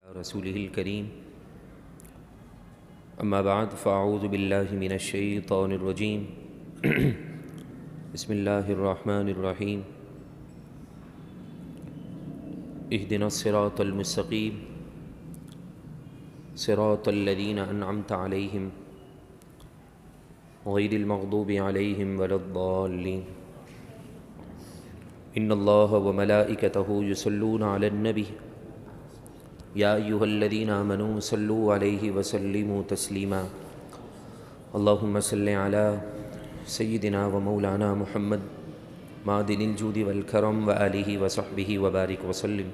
رسوله الكريم أما بعد فأعوذ بالله من الشيطان الرجيم بسم الله الرحمن الرحيم اهدنا الصراط المستقيم صراط الذين أنعمت عليهم غير المغضوب عليهم ولا الضالين إن الله وملائكته يصلون على النبي یا ایھا الذین آمنوا صلوا علیہ وسلموا تسلیما اللہم صل علی سیدنا و مولانا محمد معدن الجود والکرم وآلہ وصحبہ وبارک وسلم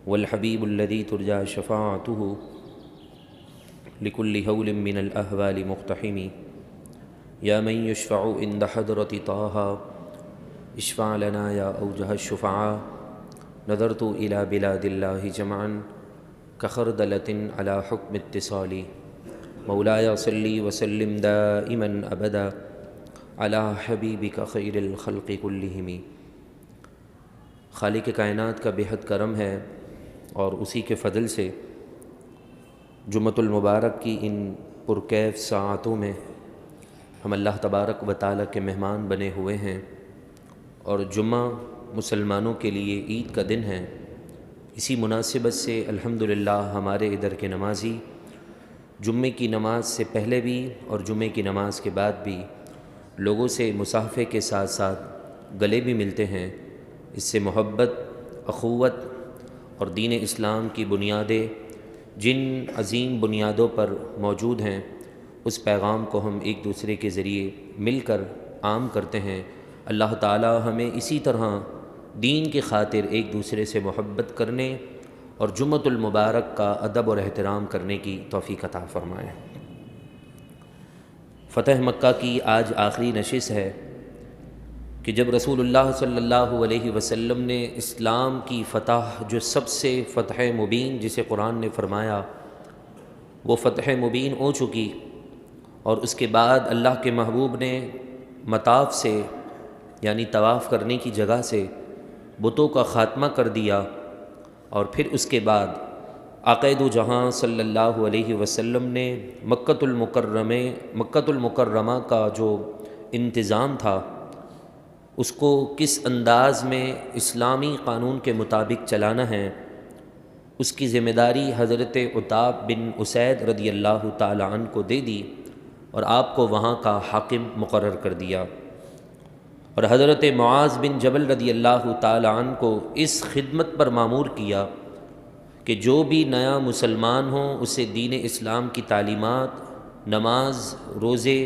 والحبیب الذی ترجى شفاعته لكل هول من الأهوال مقتحم یا من یشفع عند حضرة طه اشفع لنا یا اوجہ الشفعاء نظرت إلى بلاد الله جمعا كخردلة على حكم اتصالي مولاي صلي وسلم دائما أبدا على حبيبك خير الخلق كلهم۔ خالق کائنات کا بے حد کرم ہے اور اسی کے فضل سے جمعۃ المبارک کی ان پرکیف ساعتوں میں ہم اللہ تبارک و تعالیٰ کے مہمان بنے ہوئے ہیں، اور جمعہ مسلمانوں کے لیے عید کا دن ہے۔ اسی مناسبت سے الحمدللہ ہمارے ادھر کے نمازی جمعے کی نماز سے پہلے بھی اور جمعے کی نماز کے بعد بھی لوگوں سے مصافحے کے ساتھ ساتھ گلے بھی ملتے ہیں۔ اس سے محبت، اخوت اور دین اسلام کی بنیادیں جن عظیم بنیادوں پر موجود ہیں اس پیغام کو ہم ایک دوسرے کے ذریعے مل کر عام کرتے ہیں۔ اللہ تعالی ہمیں اسی طرح دین کی خاطر ایک دوسرے سے محبت کرنے اور جمعۃ المبارک کا ادب اور احترام کرنے کی توفیق عطا فرمائے۔ فتح مکہ کی آج آخری نشست ہے کہ جب رسول اللہ صلی اللہ علیہ وسلم نے اسلام کی فتح، جو سب سے فتح مبین جسے قرآن نے فرمایا وہ فتح مبین ہو چکی، اور اس کے بعد اللہ کے محبوب نے مطاف سے یعنی طواف کرنے کی جگہ سے بتوں کا خاتمہ کر دیا، اور پھر اس کے بعد آقا دو جہاں صلی اللہ علیہ وسلم نے مکۃ المکرمہ کا جو انتظام تھا اس کو کس انداز میں اسلامی قانون کے مطابق چلانا ہے، اس کی ذمہ داری حضرت عتاب بن اسید رضی اللہ تعالی عنہ کو دے دی اور آپ کو وہاں کا حاکم مقرر کر دیا، اور حضرت معاذ بن جبل رضی اللہ تعالی عنہ کو اس خدمت پر مامور کیا کہ جو بھی نیا مسلمان ہو اسے دین اسلام کی تعلیمات، نماز، روزے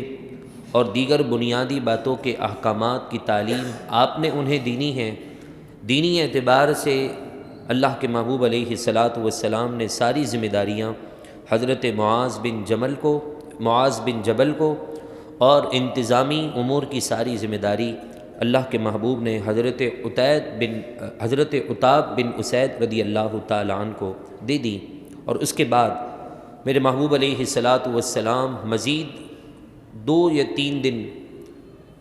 اور دیگر بنیادی باتوں کے احکامات کی تعلیم آپ نے انہیں دینی ہے۔ دینی اعتبار سے اللہ کے محبوب علیہ الصلاۃ والسلام نے ساری ذمہ داریاں حضرت معاذ بن جبل کو اور انتظامی امور کی ساری ذمہ داری اللہ کے محبوب نے حضرت عتاب بن اسید رضی اللہ تعالی عنہ کو دے دی، اور اس کے بعد میرے محبوب علیہ الصلاۃ والسلام مزید 2 یا 3 دن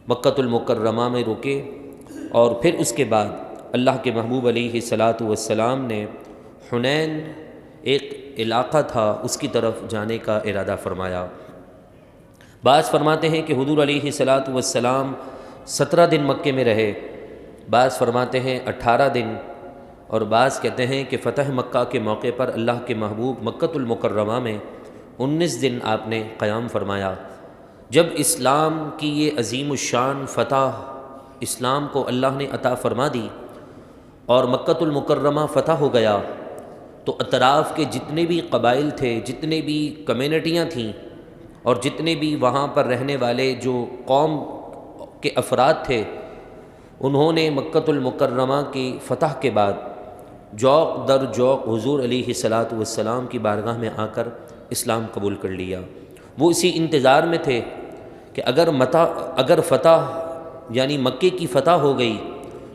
مکۃ المکرمہ میں رکے، اور پھر اس کے بعد اللہ کے محبوب علیہ الصلاۃ والسلام نے حنین ایک علاقہ تھا اس کی طرف جانے کا ارادہ فرمایا۔ بعض فرماتے ہیں کہ حضور علیہ الصلاۃ والسلام 17 دن مکے میں رہے، بعض فرماتے ہیں 18 دن، اور بعض کہتے ہیں کہ فتح مکہ کے موقع پر اللہ کے محبوب مکۃ المکرمہ میں 19 دن آپ نے قیام فرمایا۔ جب اسلام کی یہ عظیم الشان فتح اسلام کو اللہ نے عطا فرما دی اور مکۃ المکرمہ فتح ہو گیا، تو اطراف کے جتنے بھی قبائل تھے، جتنے بھی کمیونٹیاں تھیں، اور جتنے بھی وہاں پر رہنے والے جو قوم کے افراد تھے، انہوں نے مکۃ المکرمہ کی فتح کے بعد جوق در جوق حضور علیہ الصلاۃ والسلام کی بارگاہ میں آ کر اسلام قبول کر لیا۔ وہ اسی انتظار میں تھے کہ اگر فتح یعنی مکے کی فتح ہو گئی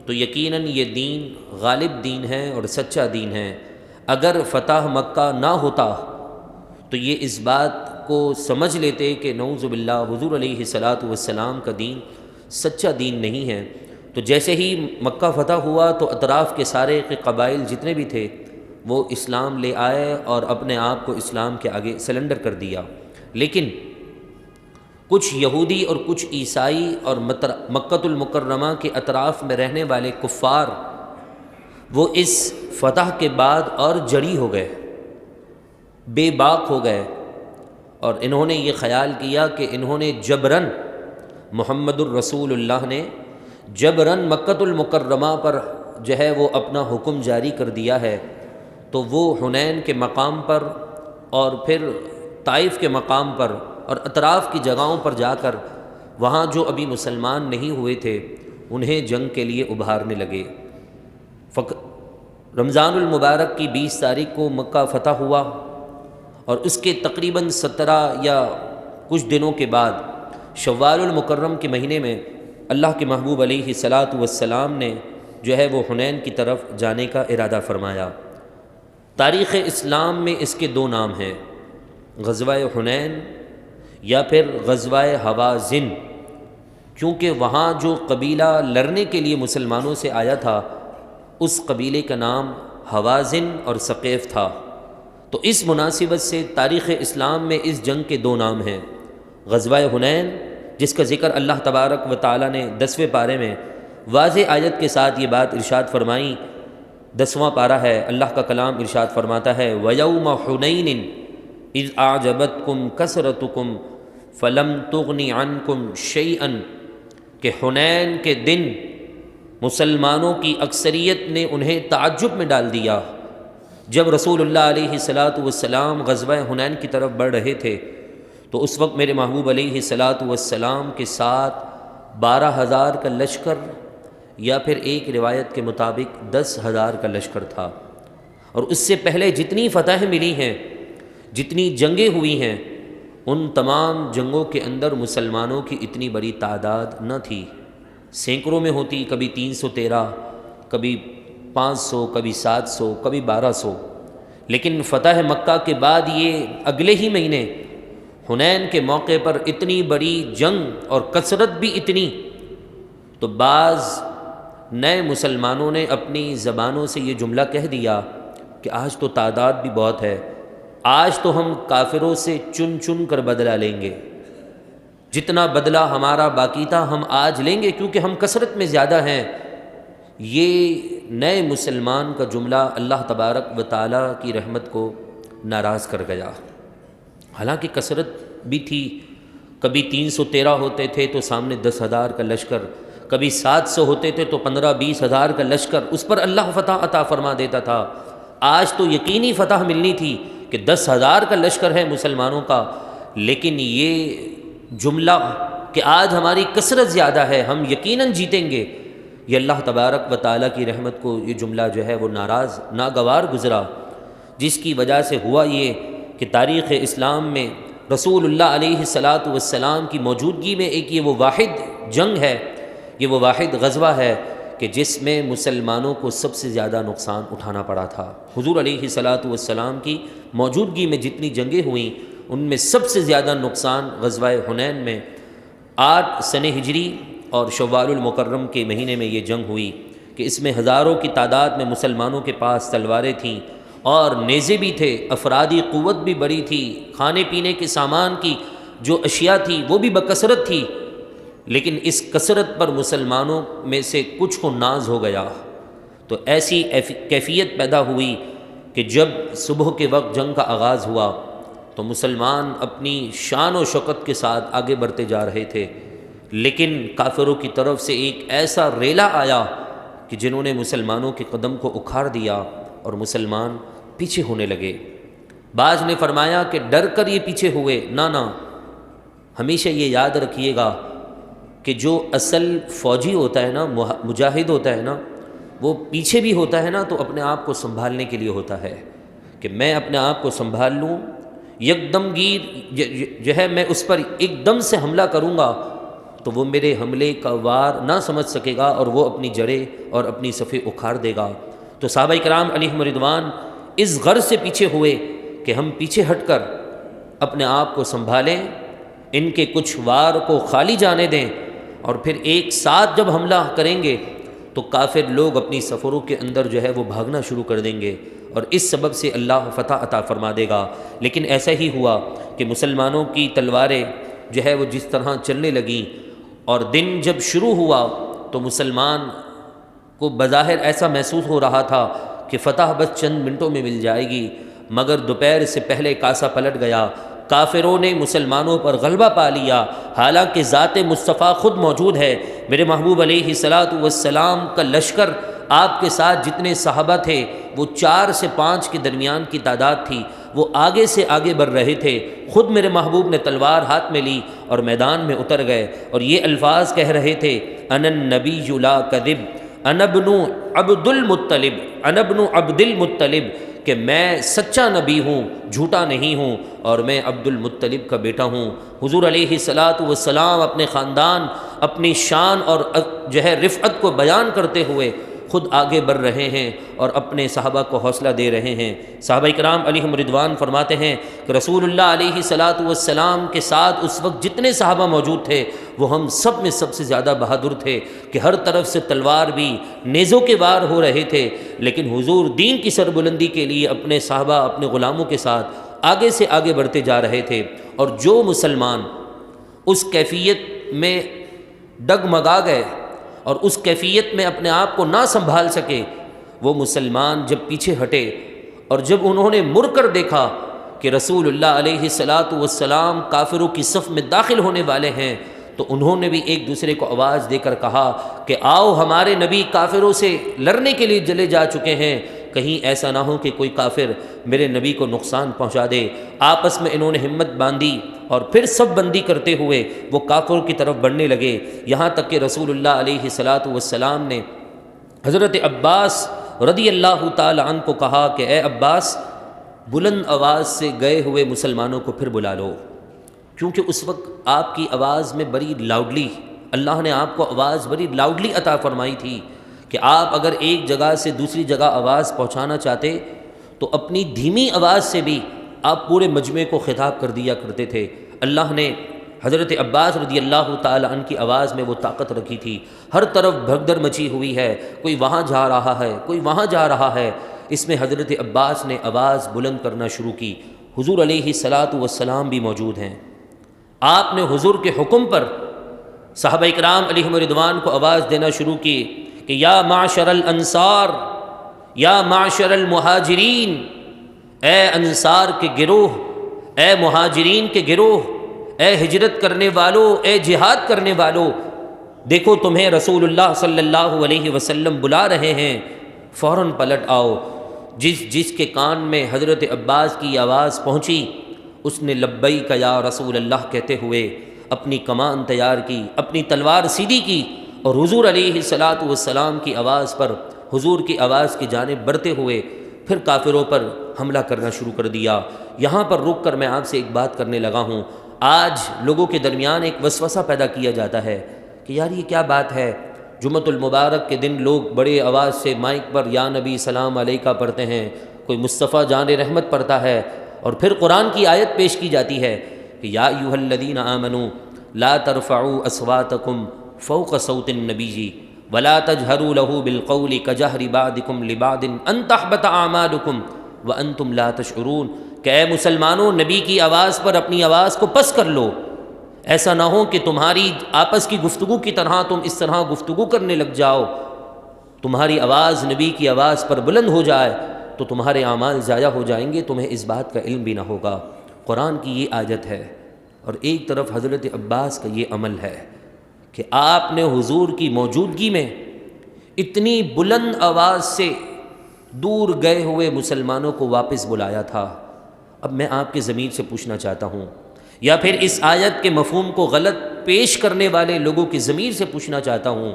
تو یقیناً یہ دین غالب دین ہے اور سچا دین ہے، اگر فتح مکہ نہ ہوتا تو یہ اس بات کو سمجھ لیتے کہ نعوذ باللہ حضور علیہ الصلاۃ والسلام کا دین سچا دین نہیں ہے۔ تو جیسے ہی مکہ فتح ہوا تو اطراف کے سارے قبائل جتنے بھی تھے وہ اسلام لے آئے اور اپنے آپ کو اسلام کے آگے سلنڈر کر دیا۔ لیکن کچھ یہودی اور کچھ عیسائی اور مکۃ المکرمہ کے اطراف میں رہنے والے کفار وہ اس فتح کے بعد اور جڑی ہو گئے، بے باک ہو گئے، اور انہوں نے یہ خیال کیا کہ انہوں نے جبراً، محمد الرسول اللہ نے جبراً مکۃ المکرمہ پر جو ہے وہ اپنا حکم جاری کر دیا ہے، تو وہ حنین کے مقام پر اور پھر طائف کے مقام پر اور اطراف کی جگہوں پر جا کر وہاں جو ابھی مسلمان نہیں ہوئے تھے انہیں جنگ کے لیے ابھارنے لگے۔ رمضان المبارک کی 20 تاریخ کو مکہ فتح ہوا، اور اس کے تقریباً 17 یا کچھ دنوں کے بعد شوال المکرم کے مہینے میں اللہ کے محبوب علیہ الصلاۃ والسلام نے جو ہے وہ حنین کی طرف جانے کا ارادہ فرمایا۔ تاریخ اسلام میں اس کے 2 نام ہیں، غزوہ حنین یا پھر غزوہ ہوازن، کیونکہ وہاں جو قبیلہ لڑنے کے لیے مسلمانوں سے آیا تھا اس قبیلے کا نام ہوازن اور ثقیف تھا، تو اس مناسبت سے تاریخ اسلام میں اس جنگ کے 2 نام ہیں، غزوہ حنین جس کا ذکر اللہ تبارک و تعالیٰ نے 10ویں پارے میں واضح آیت کے ساتھ یہ بات ارشاد فرمائی۔ 10واں پارہ ہے، اللہ کا کلام ارشاد فرماتا ہے وَيَوْمَ حُنَيْنٍ اِذْ أَعْجَبَتْكُمْ كَثْرَتُكُمْ فَلَمْ تُغْنِ عَنْكُمْ شَيْئًا، کہ حنین کے دن مسلمانوں کی اکثریت نے انہیں تعجب میں ڈال دیا۔ جب رسول اللہ علیہ الصلاۃ والسلام غزوہ حنین کی طرف بڑھ رہے تھے تو اس وقت میرے محبوب علیہ الصلاۃ والسلام کے ساتھ 12,000 کا لشکر یا پھر ایک روایت کے مطابق 10,000 کا لشکر تھا، اور اس سے پہلے جتنی فتح ملی ہیں، جتنی جنگیں ہوئی ہیں، ان تمام جنگوں کے اندر مسلمانوں کی اتنی بڑی تعداد نہ تھی، سینکڑوں میں ہوتی، کبھی 313، کبھی 500، کبھی 700، کبھی 1200، لیکن فتح مکہ کے بعد یہ اگلے ہی مہینے حنین کے موقع پر اتنی بڑی جنگ اور کثرت بھی اتنی، تو بعض نئے مسلمانوں نے اپنی زبانوں سے یہ جملہ کہہ دیا کہ آج تو تعداد بھی بہت ہے، آج تو ہم کافروں سے چن چن کر بدلہ لیں گے، جتنا بدلہ ہمارا باقی تھا ہم آج لیں گے کیونکہ ہم کثرت میں زیادہ ہیں۔ یہ نئے مسلمان کا جملہ اللہ تبارک و تعالیٰ کی رحمت کو ناراض کر گیا، حالانکہ کثرت بھی تھی، کبھی 313 ہوتے تھے تو سامنے 10,000 کا لشکر، کبھی 700 ہوتے تھے تو 15-20 ہزار کا لشکر، اس پر اللہ فتح عطا فرما دیتا تھا۔ آج تو یقینی فتح ملنی تھی کہ 10,000 کا لشکر ہے مسلمانوں کا، لیکن یہ جملہ کہ آج ہماری کثرت زیادہ ہے، ہم یقیناً جیتیں گے، یہ اللہ تبارک و تعالیٰ کی رحمت کو یہ جملہ جو ہے وہ ناگوار گزرا، جس کی وجہ سے ہوا یہ کہ تاریخ اسلام میں رسول اللہ علیہ الصلاۃ والسلام کی موجودگی میں ایک یہ وہ واحد جنگ ہے، یہ وہ واحد غزوہ ہے کہ جس میں مسلمانوں کو سب سے زیادہ نقصان اٹھانا پڑا تھا۔ حضور علیہ الصلاۃ والسلام کی موجودگی میں جتنی جنگیں ہوئیں ان میں سب سے زیادہ نقصان غزوہ حنین میں 8 سن ہجری اور شوال المکرم کے مہینے میں یہ جنگ ہوئی کہ اس میں ہزاروں کی تعداد میں مسلمانوں کے پاس تلواریں تھیں اور نیزے بھی تھے، افرادی قوت بھی بڑی تھی، کھانے پینے کے سامان کی جو اشیاء تھی وہ بھی بکثرت تھی، لیکن اس کثرت پر مسلمانوں میں سے کچھ کو ناز ہو گیا، تو ایسی کیفیت پیدا ہوئی کہ جب صبح کے وقت جنگ کا آغاز ہوا تو مسلمان اپنی شان و شوکت کے ساتھ آگے بڑھتے جا رہے تھے، لیکن کافروں کی طرف سے ایک ایسا ریلا آیا کہ جنہوں نے مسلمانوں کے قدم کو اکھاڑ دیا اور مسلمان پیچھے ہونے لگے۔ بعض نے فرمایا کہ ڈر کر یہ پیچھے ہوئے، نہ، ہمیشہ یہ یاد رکھیے گا کہ جو اصل فوجی ہوتا ہے نا، مجاہد ہوتا ہے نا، وہ پیچھے بھی ہوتا ہے نا تو اپنے آپ کو سنبھالنے کے لیے ہوتا ہے کہ میں اپنے آپ کو سنبھال لوں، یک دم گیر جو ہے میں اس پر ایک دم سے حملہ کروں گا تو وہ میرے حملے کا وار نہ سمجھ سکے گا اور وہ اپنی جڑیں اور اپنی صفیں اکھاڑ دے گا۔ تو صحابہ کرام علیہم رضوان اس غرض سے پیچھے ہوئے کہ ہم پیچھے ہٹ کر اپنے آپ کو سنبھالیں، ان کے کچھ وار کو خالی جانے دیں، اور پھر ایک ساتھ جب حملہ کریں گے تو کافر لوگ اپنی سفروں کے اندر جو ہے وہ بھاگنا شروع کر دیں گے، اور اس سبب سے اللہ فتح عطا فرما دے گا۔ لیکن ایسا ہی ہوا کہ مسلمانوں کی تلواریں جو ہے وہ جس طرح چلنے لگیں، اور دن جب شروع ہوا تو مسلمان کو بظاہر ایسا محسوس ہو رہا تھا کہ فتح بس چند منٹوں میں مل جائے گی، مگر دوپہر سے پہلے کاسا پلٹ گیا، کافروں نے مسلمانوں پر غلبہ پا لیا، حالانکہ ذات مصطفیٰ خود موجود ہے۔ میرے محبوب علیہ الصلاۃ والسلام کا لشکر، آپ کے ساتھ جتنے صحابہ تھے وہ 4 سے 5 کے درمیان کی تعداد تھی، وہ آگے سے آگے بڑھ رہے تھے۔ خود میرے محبوب نے تلوار ہاتھ میں لی اور میدان میں اتر گئے، اور یہ الفاظ کہہ رہے تھے، انا النبی لا کذب، انا ابن عبد المطلب، انا ابن عبد المطلب، کہ میں سچا نبی ہوں، جھوٹا نہیں ہوں، اور میں عبد المطلب کا بیٹا ہوں۔ حضور علیہ الصلاۃ والسلام اپنے خاندان، اپنی شان اور جو ہے رفعت کو بیان کرتے ہوئے خود آگے بڑھ رہے ہیں اور اپنے صحابہ کو حوصلہ دے رہے ہیں۔ صحابہ کرام علیہم رضوان فرماتے ہیں کہ رسول اللہ علیہ الصلاۃ والسلام کے ساتھ اس وقت جتنے صحابہ موجود تھے وہ ہم سب میں سب سے زیادہ بہادر تھے، کہ ہر طرف سے تلوار بھی، نیزوں کے وار ہو رہے تھے، لیکن حضور دین کی سربلندی کے لیے اپنے صحابہ، اپنے غلاموں کے ساتھ آگے سے آگے بڑھتے جا رہے تھے۔ اور جو مسلمان اس کیفیت میں ڈگمگا گئے اور اس کیفیت میں اپنے آپ کو نہ سنبھال سکے، وہ مسلمان جب پیچھے ہٹے اور جب انہوں نے مڑ کر دیکھا کہ رسول اللہ علیہ الصلاۃ والسلام کافروں کی صف میں داخل ہونے والے ہیں، تو انہوں نے بھی ایک دوسرے کو آواز دے کر کہا کہ آؤ، ہمارے نبی کافروں سے لڑنے کے لیے چلے جا چکے ہیں، کہیں ایسا نہ ہو کہ کوئی کافر میرے نبی کو نقصان پہنچا دے۔ آپس میں انہوں نے ہمت باندھی اور پھر سب بندی کرتے ہوئے وہ کافروں کی طرف بڑھنے لگے، یہاں تک کہ رسول اللہ علیہ الصلاۃ والسلام نے حضرت عباس رضی اللہ تعالی عنہ کو کہا کہ اے عباس، بلند آواز سے گئے ہوئے مسلمانوں کو پھر بلا لو، کیونکہ اس وقت آپ کی آواز میں بڑی لاؤڈلی، اللہ نے آپ کو آواز بڑی لاؤڈلی عطا فرمائی تھی کہ آپ اگر ایک جگہ سے دوسری جگہ آواز پہنچانا چاہتے تو اپنی دھیمی آواز سے بھی آپ پورے مجمع کو خطاب کر دیا کرتے تھے۔ اللہ نے حضرت عباس رضی اللہ تعالی عنہ کی آواز میں وہ طاقت رکھی تھی، ہر طرف بھگدڑ مچی ہوئی ہے، کوئی وہاں جا رہا ہے، کوئی وہاں جا رہا ہے، اس میں حضرت عباس نے آواز بلند کرنا شروع کی۔ حضور علیہ الصلاۃ والسلام بھی موجود ہیں، آپ نے حضور کے حکم پر صحابہ اکرام علیہم رضوان کو آواز دینا شروع کی کہ یا معشر الانصار، یا معشر المہاجرین، اے انصار کے گروہ، اے مہاجرین کے گروہ، اے ہجرت کرنے والوں، اے جہاد کرنے والوں، دیکھو تمہیں رسول اللہ صلی اللہ علیہ وسلم بلا رہے ہیں، فوراً پلٹ آؤ۔ جس کے کان میں حضرت عباس کی آواز پہنچی، اس نے لبیک یا رسول اللہ کہتے ہوئے اپنی کمان تیار کی، اپنی تلوار سیدھی کی، اور حضور علیہ الصلاۃ والسلام کی آواز پر، حضور کی آواز کی جانب بڑھتے ہوئے پھر کافروں پر حملہ کرنا شروع کر دیا۔ یہاں پر رک کر میں آپ سے ایک بات کرنے لگا ہوں۔ آج لوگوں کے درمیان ایک وسوسہ پیدا کیا جاتا ہے کہ یار یہ کیا بات ہے، جمعۃ المبارک کے دن لوگ بڑے آواز سے مائک پر یا نبی سلام علیکہ پڑھتے ہیں، کوئی مصطفیٰ جان رحمت پڑھتا ہے، اور پھر قرآن کی آیت پیش کی جاتی ہے کہ یا ایھا الذین آمنوا لا ترفعوا اصواتکم فوق صوت النبی ولا تجہروا له بالقول کجہر بعضکم لبعض ان تحبط اعمالکم وانتم لا تشعرون، کہ اے مسلمانوں، نبی کی آواز پر اپنی آواز کو پس کر لو، ایسا نہ ہو کہ تمہاری آپس کی گفتگو کی طرح تم اس طرح گفتگو کرنے لگ جاؤ، تمہاری آواز نبی کی آواز پر بلند ہو جائے تو تمہارے اعمال ضائع ہو جائیں گے، تمہیں اس بات کا علم بھی نہ ہوگا۔ قرآن کی یہ آیت ہے، اور ایک طرف حضرت عباس کا یہ عمل ہے کہ آپ نے حضور کی موجودگی میں اتنی بلند آواز سے دور گئے ہوئے مسلمانوں کو واپس بلایا تھا۔ اب میں آپ کے ضمیر سے پوچھنا چاہتا ہوں، یا پھر اس آیت کے مفہوم کو غلط پیش کرنے والے لوگوں کے ضمیر سے پوچھنا چاہتا ہوں،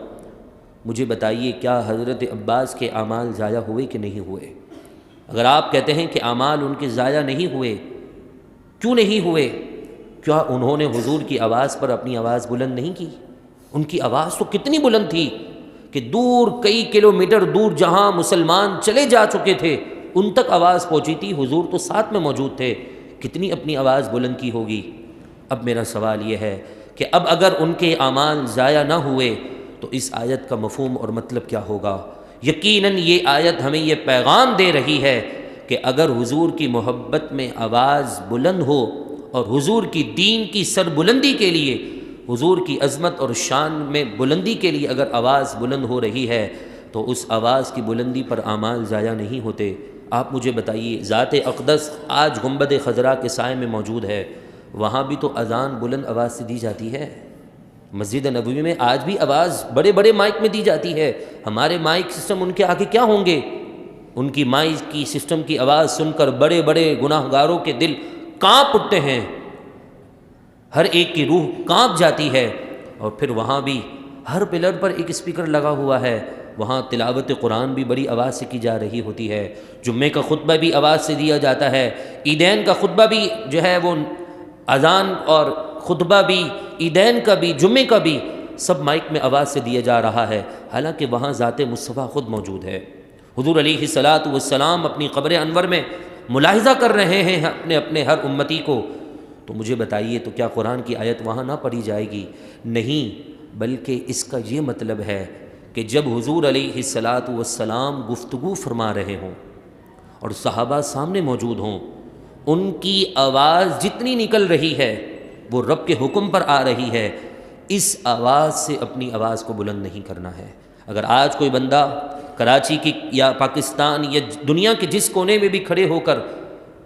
مجھے بتائیے کیا حضرت عباس کے اعمال ضائع ہوئے کہ نہیں ہوئے؟ اگر آپ کہتے ہیں کہ اعمال ان کے ضائع نہیں ہوئے، کیوں نہیں ہوئے؟ کیا انہوں نے حضور کی آواز پر اپنی آواز بلند نہیں کی؟ ان کی آواز تو کتنی بلند تھی کہ دور، کئی کلومیٹر دور جہاں مسلمان چلے جا چکے تھے ان تک آواز پہنچی تھی، حضور تو ساتھ میں موجود تھے، کتنی اپنی آواز بلند کی ہوگی۔ اب میرا سوال یہ ہے کہ اب اگر ان کے اعمال ضائع نہ ہوئے تو اس آیت کا مفہوم اور مطلب کیا ہوگا؟ یقیناً یہ آیت ہمیں یہ پیغام دے رہی ہے کہ اگر حضور کی محبت میں آواز بلند ہو اور حضور کی دین کی سربلندی کے لیے، حضور کی عظمت اور شان میں بلندی کے لیے اگر آواز بلند ہو رہی ہے تو اس آواز کی بلندی پر اعمال ضائع نہیں ہوتے۔ آپ مجھے بتائیے، ذات اقدس آج گنبد خضرا کے سائے میں موجود ہے، وہاں بھی تو اذان بلند آواز سے دی جاتی ہے۔ مسجد نبوی میں آج بھی آواز بڑے بڑے مائک میں دی جاتی ہے۔ ہمارے مائک سسٹم ان کے آگے کیا ہوں گے؟ ان کی مائک کی سسٹم کی آواز سن کر بڑے بڑے گناہ گاروں کے دل کانپ اٹھتے ہیں، ہر ایک کی روح کانپ جاتی ہے۔ اور پھر وہاں بھی ہر پلر پر ایک اسپیکر لگا ہوا ہے، وہاں تلاوت قرآن بھی بڑی آواز سے کی جا رہی ہوتی ہے، جمعے کا خطبہ بھی آواز سے دیا جاتا ہے، عیدین کا خطبہ بھی جو ہے وہ اذان اور خطبہ بھی، عیدین کا بھی، جمعے کا بھی، سب مائک میں آواز سے دیا جا رہا ہے، حالانکہ وہاں ذات مصطفیٰ خود موجود ہے۔ حضور علیہ الصلاۃ والسلام اپنی قبر انور میں ملاحظہ کر رہے ہیں اپنے ہر امتی کو، تو مجھے بتائیے تو کیا قرآن کی آیت وہاں نہ پڑھی جائے گی؟ نہیں، بلکہ اس کا یہ مطلب ہے کہ جب حضور علیہ الصلاۃ والسلام گفتگو فرما رہے ہوں اور صحابہ سامنے موجود ہوں، ان کی آواز جتنی نکل رہی ہے وہ رب کے حکم پر آ رہی ہے، اس آواز سے اپنی آواز کو بلند نہیں کرنا ہے۔ اگر آج کوئی بندہ کراچی کی یا پاکستان یا دنیا کے جس کونے میں بھی کھڑے ہو کر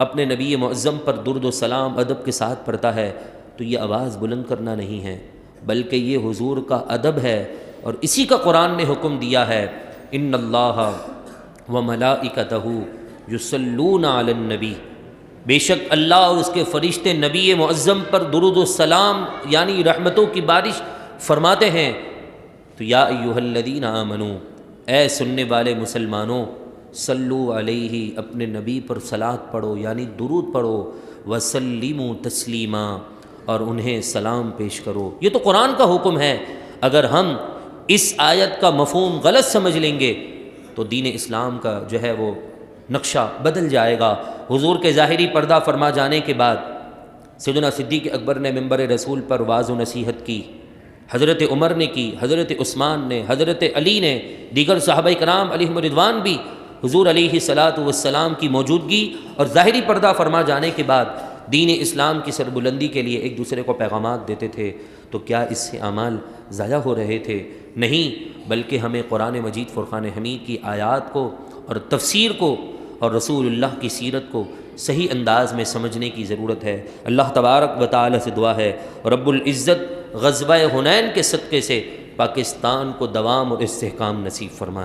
اپنے نبی معظم پر درود و سلام ادب کے ساتھ پڑھتا ہے تو یہ آواز بلند کرنا نہیں ہے، بلکہ یہ حضور کا ادب ہے، اور اسی کا قرآن نے حکم دیا ہے، ان اللہ و ملائکتہ یصلون علی النبی، بے شک اللہ اور اس کے فرشتے نبی معظم پر درود و سلام یعنی رحمتوں کی بارش فرماتے ہیں۔ تو یا ایھا الذین آمنوا، اے سننے والے مسلمانوں، صلو علیہ، اپنے نبی پر صلاۃ پڑھو یعنی درود پڑھو، وسلموا تسلیما، اور انہیں سلام پیش کرو۔ یہ تو قرآن کا حکم ہے۔ اگر ہم اس آیت کا مفہوم غلط سمجھ لیں گے تو دین اسلام کا جو ہے وہ نقشہ بدل جائے گا۔ حضور کے ظاہری پردہ فرما جانے کے بعد سیدنا صدیق اکبر نے منبر رسول پر واعظ و نصیحت کی، حضرت عمر نے کی، حضرت عثمان نے، حضرت علی نے، دیگر صحابہ کرام علیہم رضوان بھی حضور علیہ الصلاۃ والسلام کی موجودگی اور ظاہری پردہ فرما جانے کے بعد دین اسلام کی سربلندی کے لیے ایک دوسرے کو پیغامات دیتے تھے۔ تو کیا اس سے اعمال ضائع ہو رہے تھے؟ نہیں، بلکہ ہمیں قرآن مجید فرقان حمید کی آیات کو اور تفسیر کو اور رسول اللہ کی سیرت کو صحیح انداز میں سمجھنے کی ضرورت ہے۔ اللہ تبارک و تعالی سے دعا ہے رب العزت غزوہ حنین کے صدقے سے پاکستان کو دوام اور استحکام نصیب فرمائے۔